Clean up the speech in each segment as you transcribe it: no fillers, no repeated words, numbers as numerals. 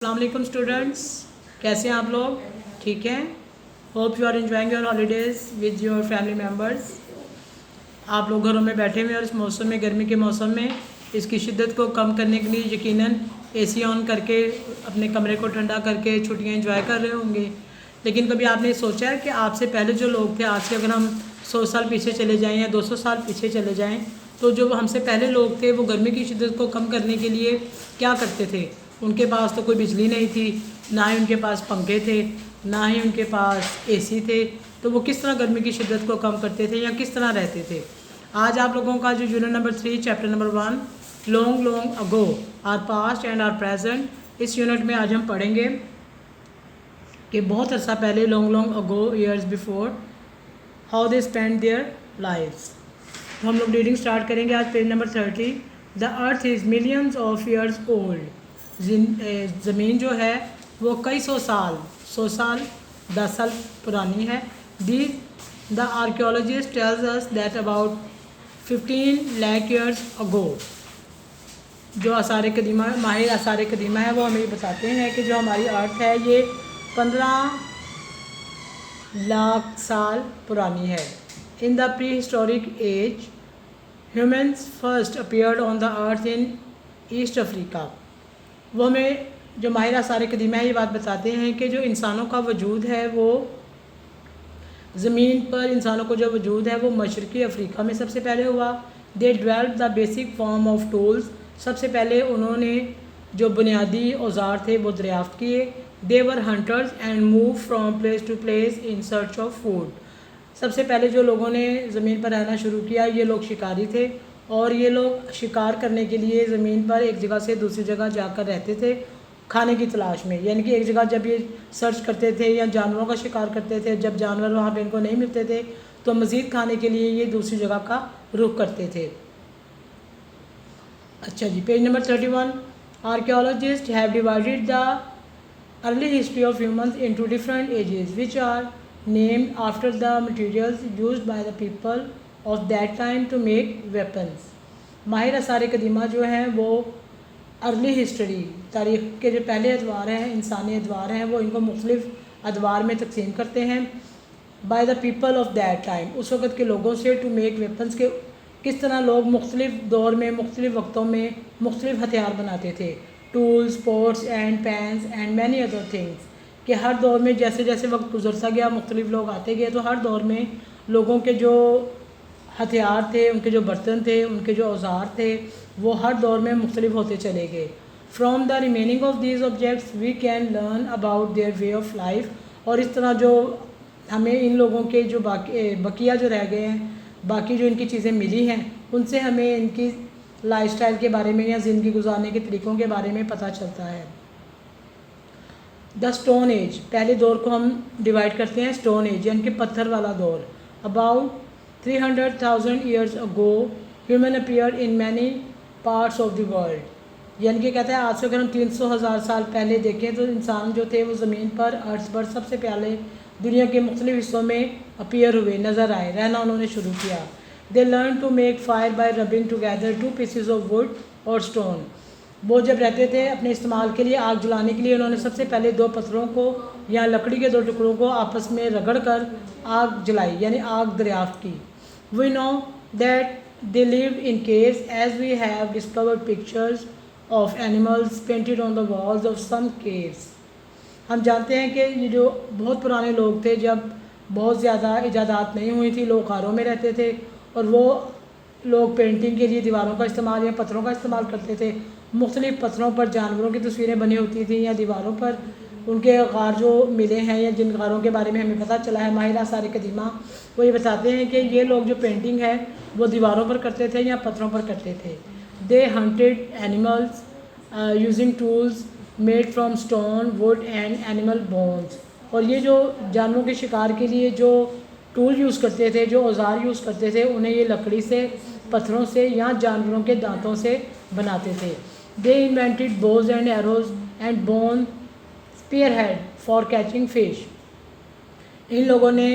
अस्सलाम स्टूडेंट्स, कैसे हैं आप लोग? ठीक हैं? Hope you are enjoying your holidays with your family members. आप लोग घरों में बैठे हुए और इस मौसम में, गर्मी के मौसम में इसकी शिद्दत को कम करने के लिए यकीनन एसी ऑन करके अपने कमरे को ठंडा करके छुट्टियां एंजॉय कर रहे होंगे। लेकिन कभी आपने सोचा है कि आपसे पहले जो लोग थे, आज से अगर हम 100 साल पीछे चले जाएँ या 200 साल पीछे चले जाएँ, तो जो हमसे पहले लोग थे वो गर्मी की शिद्दत को कम करने के लिए क्या करते थे? उनके पास तो कोई बिजली नहीं थी, ना ही उनके पास पंखे थे, ना ही उनके पास एसी थे। तो वो किस तरह गर्मी की शिद्दत को कम करते थे या किस तरह रहते थे? आज आप लोगों का जो unit number 3 chapter number 1 long long ago or past and or present, इस यूनिट में आज हम पढ़ेंगे कि बहुत अर्सा पहले, long long ago, years before, how they spend their lives. तो हम लोग रीडिंग स्टार्ट करेंगे आज page number 30। The earth is millions of years old. ज़मीन जो है वो कई 100 साल 10 साल पुरानी है। The archaeologist tells us that about 15 lakh years ago, जो आसार कदीमा, माहिर आसार कदीमा है, वो हमें बताते हैं कि जो हमारी अर्थ है ये 15 लाख साल पुरानी है। In the prehistoric age humans first appeared on the earth in East Africa. वो हमें, जो माहिर आसार कदीमा है, ये बात बताते हैं कि जो इंसानों का वजूद है, वो ज़मीन पर इंसानों को जो वजूद है वो मशरक़ी अफ्रीका में सबसे पहले हुआ। They develop the basic form of tools. सबसे पहले उन्होंने जो बुनियादी औजार थे वो दरियाफ्त किए। They were hunters and move from place to place in search of food. सबसे पहले जो लोगों ने ज़मीन पर रहना शुरू किया, ये लोग शिकारी थे और ये लोग शिकार करने के लिए ज़मीन पर एक जगह से दूसरी जगह जाकर रहते थे खाने की तलाश में। यानी कि एक जगह जब ये सर्च करते थे या जानवरों का शिकार करते थे, जब जानवर वहाँ पे इनको नहीं मिलते थे तो मज़ीद खाने के लिए ये दूसरी जगह का रुख करते थे। अच्छा जी, page number 31। Archaeologist have divided the early history of humans into different ages which are named after the materials used by the people of that time to make weapons. माहिर आसार कदीमा जो हैं वो अर्ली हिस्ट्री, तारीख़ के जो पहले अदवार हैं, इंसानी अदवार हैं, वो इनको मुख्तलिफ़ अदवार में तकसीम करते हैं। Bye the people of that time, उस वक़्त के लोगों से, टू मेक वेपन्स, के किस तरह लोग मुख्तलिफ़ दौर में, मुख्तलिफ़ वक्तों में मुख्तलिफ़ हथियार बनाते थे। Tools, pots and pans and many other things, कि हर दौर में जैसे जैसे वक्त गुजरता गया मुख्तलिफ़ लोग आते गए, तो हर दौर में लोगों के जो हथियार थे, उनके जो बर्तन थे, उनके जो औजार थे, वो हर दौर में मुख्तलिफ होते चले गए। From the remaining of these objects we can learn about their way of life. और इस तरह जो हमें इन लोगों के जो बकिया जो रह गए हैं, बाकी जो इनकी चीज़ें मिली हैं, उनसे हमें इनकी लाइफस्टाइल के बारे में या ज़िंदगी गुजारने के तरीक़ों के बारे में पता चलता है। द स्टोन एज, पहले दौर को हम डिवाइड करते हैं स्टोन एज यानी कि पत्थर वाला दौर। About 300,000 years ago human appeared in many parts of the world. यानी कि कहते हैं आज से अगर हम 300,000 साल पहले देखें तो इंसान जो थे वो ज़मीन पर, अर्थ पर सबसे पहले दुनिया के मुख्तलिफ़ हिस्सों में अपीयर हुए, नज़र आए, रहना उन्होंने शुरू किया। They learn to make fire by rubbing together 2 pieces of wood और स्टोन। वो जब रहते थे अपने इस्तेमाल के लिए, आग जलाने के लिए, उन्होंने सबसे पहले 2 पत्थरों को या लकड़ी के 2 टुकड़ों को आपस में रगड़ कर आग जलाई, यानी आग दरियाफ्त की। We know that they lived in caves as we have discovered pictures of animals painted on the walls of some caves। हम जानते हैं कि ये जो बहुत पुराने लोग थे, जब बहुत ज़्यादा इजादात नहीं हुई थी, लोग गारों में रहते थे और वो लोग पेंटिंग के लिए दीवारों का इस्तेमाल या पत्थरों का इस्तेमाल करते थे। मुख्तलिफ़ पत्थरों पर जानवरों की तस्वीरें बनी होती थी या दीवारों पर उनके गार जो मिले हैं या जिन गारों के बारे में हमें पता चला है, माहिर आसार कदीमा वो ये बताते हैं कि ये लोग जो पेंटिंग है वो दीवारों पर करते थे या पत्थरों पर करते थे। They hunted animals using tools made from stone, wood and animal bones. और ये जो जानवरों के शिकार के लिए जो टूल यूज़ करते थे, जो औजार यूज़ करते थे, उन्हें ये लकड़ी से, पत्थरों से या जानवरों के दांतों से बनाते थे। They invented bows and arrows and bone spear head for catching fish. इन लोगों ने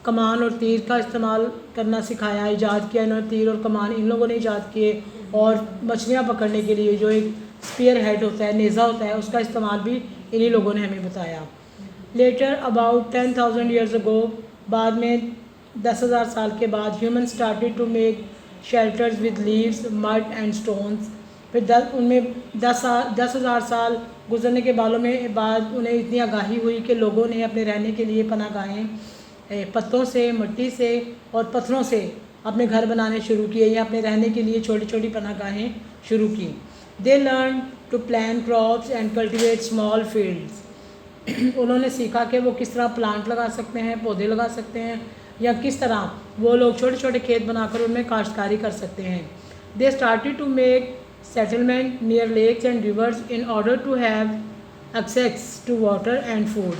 कमान और तीर का इस्तेमाल करना सिखाया, ईजाद किया इन्होंने, तीर और कमान इन लोगों ने ईजाद किए। और मछलियाँ पकड़ने के लिए जो एक स्पीयर हेड होता है, नेज़ा होता है, उसका इस्तेमाल भी इन्हीं लोगों ने हमें बताया। लेटर अबाउट 10,000 ईयर्स अगो, बाद में 10,000 साल के बाद, human started to make shelters with leaves, mud and stones. फिर उनमें 10,000 साल गुजरने के बाद उन्हें इतनी आगाही हुई कि लोगों ने अपने रहने के लिए पनाहगाहें पत्तों से, मिट्टी से और पत्थरों से अपने घर बनाने शुरू किए या अपने रहने के लिए छोटी छोटी पनाहगाहें शुरू की। They learn to plant crops and cultivate small fields. उन्होंने सीखा कि वो किस तरह प्लांट लगा सकते हैं, पौधे लगा सकते हैं, या किस तरह वो लोग छोटे छोटे खेत बनाकर उनमें काश्तकारी कर सकते हैं। They started to make settlement near lakes and rivers in order to have access to water and food.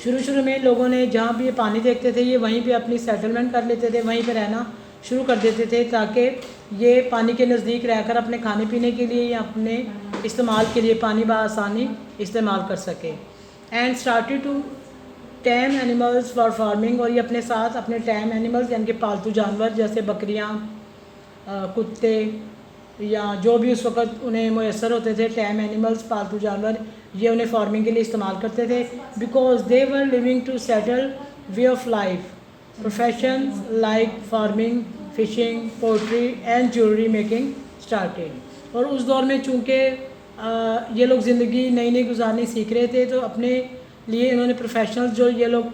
शुरू में लोगों ने जहाँ भी ये पानी देखते थे ये वहीं पे अपनी सेटलमेंट कर लेते थे, वहीं पे रहना शुरू कर देते थे ताकि ये पानी के नज़दीक रहकर अपने खाने पीने के लिए या अपने इस्तेमाल के लिए पानी बआसानी इस्तेमाल कर सके। And started to tame animals for farming, और ये अपने साथ अपने टैम एनिमल्स यानी कि पालतू जानवर जैसे बकरियाँ, कुत्ते या जो भी उस वक़्त उन्हें मुयसर होते थे, टैम एनिमल्स पालतू जानवर, ये उन्हें फार्मिंग के लिए इस्तेमाल करते थे। Because they were living to settle way of life, professions like farming, fishing, poultry and jewellery making started. और उस दौर में चूँकि ये लोग ज़िंदगी नई नई गुजारनी सीख रहे थे, तो अपने लिए इन्होंने प्रोफेशनल्स जो ये लोग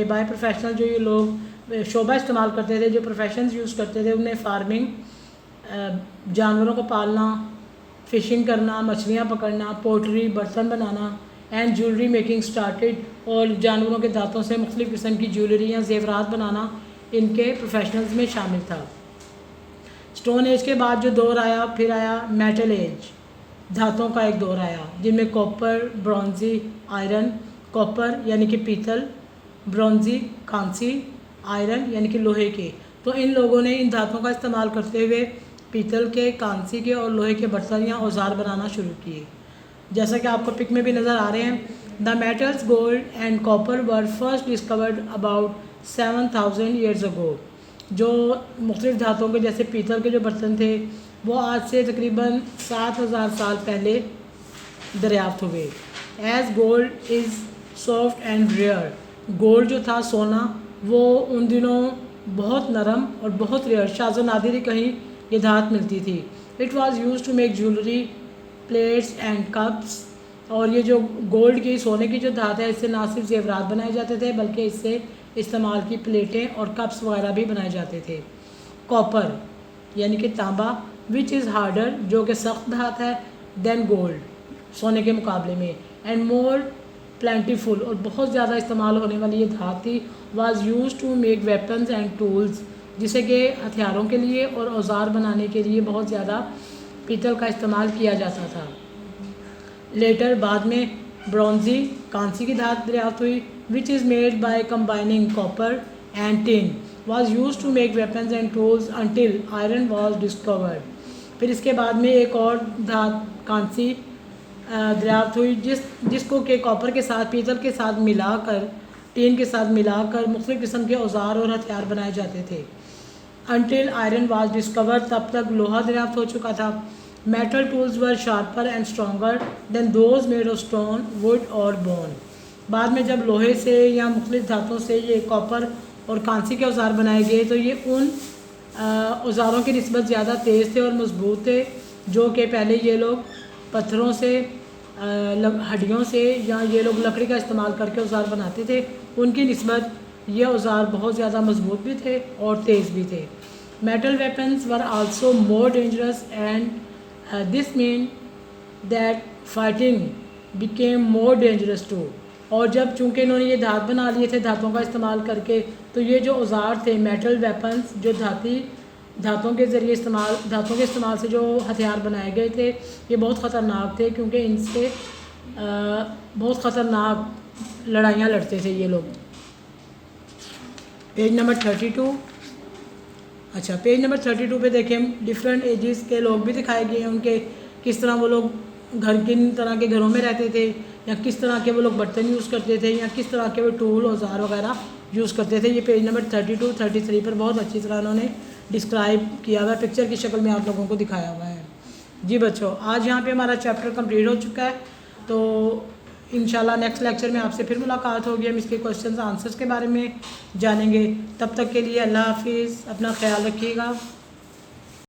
बाय प्रोफेशनल जो ये लोग शोबा इस्तेमाल करते थे, जो प्रोफेशंस यूज़ करते थे, उन्हें फार्मिंग, जानवरों को पालना, फ़िशिंग करना, मछलियाँ पकड़ना, पोल्ट्री, बर्तन बनाना एंड ज्वेलरी मेकिंग स्टार्टेड, और जानवरों के दांतों से मुख्तलिफ़ किस्म की ज्वेलरी या ज़ेवरात बनाना इनके प्रोफेशनल्स में शामिल था। स्टोन एज के बाद जो दौर आया, फिर आया मेटल एज, धातुओं का एक दौर आया जिनमें कॉपर, ब्रॉन्जी, आयरन, कॉपर यानी कि पीतल, ब्रॉन्जी कांसी, आयरन यानी कि लोहे के। तो इन लोगों ने इन धातुओं का इस्तेमाल करते हुए पीतल के, कांसी के और लोहे के बर्तन या औजार बनाना शुरू किए, जैसा कि आपको पिक में भी नज़र आ रहे हैं। The metals gold and copper were first discovered about 7,000 years ago. जो मुख्तलिफ़ धातुओं के जैसे पीतल के जो बर्तन थे वो आज से तकरीबन 7,000 साल पहले दरियाफ्त हुए। As gold is soft and rare, gold जो था, सोना, वो उन दिनों बहुत नरम और बहुत रेयर, शाज़ो नादिर ही कहीं ये धात मिलती थी। It was use to make jewellery, plates and cups. और ये जो गोल्ड की, सोने की जो धात है, इससे ना सिर्फ जेवरात बनाए जाते थे बल्कि इससे इस्तेमाल की प्लेटें और कप्स वगैरह भी बनाए जाते थे। कॉपर यानी कि तांबा, विच इज़ हार्डर, जो कि सख्त धात है, देन गोल्ड, सोने के मुकाबले में, एंड मोर प्लेंटीफुल, और बहुत ज़्यादा इस्तेमाल होने वाली ये धात थी। Was use to make weapons and tools, जिसे कि हथियारों के लिए और औजार बनाने के लिए बहुत ज़्यादा पीतल का इस्तेमाल किया जाता था। लेटर बाद में ब्रॉन्जी, कांसी की धात दरियाफ्त हुई, which is made by combining copper and tin, was use to make weapons and tools until iron was discovered. फिर इसके बाद में एक और धात कांसी दरियाफ्त हुई, जिसको के कॉपर के साथ, पीतल के साथ मिलाकर, टीन के साथ मिलाकर मुख्तलिफ़ किस्म के औजार और हथियार बनाए जाते थे। अंटिल आयरन वाज डिस्कवर्ड, तब तक लोहा दरियाफ्त हो चुका था। Metal tools were sharper and stronger than those made of stone, would और बोन। बाद में जब लोहे से या मुख्तलिफ़ धातुओं से ये कॉपर और कांसी के औजार बनाए गए, तो ये उन औजारों की निस्बत ज़्यादा तेज़ थे और मजबूत थे जो कि पहले ये लोग पत्थरों से, हड्डियों से, या ये लोग लकड़ी का इस्तेमाल करके औजार बनाते थे, उनकी निस्बत ये औजार बहुत ज़्यादा मजबूत भी थे और तेज़ भी थे। Metal weapons were also more dangerous and this mean that fighting became more dangerous too. और जब चूँकि इन्होंने ये धात बना लिए थे धातुओं का इस्तेमाल करके, तो ये जो औजार थे, मेटल वेपन्स, जो धातुओं के ज़रिए धातुओं के इस्तेमाल से जो हथियार बनाए गए थे, ये बहुत ख़तरनाक थे क्योंकि इनसे बहुत ख़तरनाक लड़ाइयाँ लड़ते थे ये लोग। Page number 32। अच्छा, पेज नंबर 32 पे देखें, डिफरेंट एजेस के लोग भी दिखाए गए हैं, उनके किस तरह वो लोग किन तरह के घरों में रहते थे, या किस तरह के वो लोग बर्तन यूज़ करते थे, या किस तरह के वो टूल, औजार वगैरह यूज़ करते थे। ये पेज नंबर 32, 33 पर बहुत अच्छी तरह उन्होंने डिस्क्राइब किया हुआ है, पिक्चर की शक्ल में आप लोगों को दिखाया हुआ है। जी बच्चों, आज यहाँ पे हमारा चैप्टर कंप्लीट हो चुका है। तो इंशाल्लाह नेक्स्ट लेक्चर में आपसे फिर मुलाकात होगी। हम इसके क्वेश्चंस आंसर्स के बारे में जानेंगे। तब तक के लिए अल्लाह हाफिज़, अपना ख्याल रखिएगा।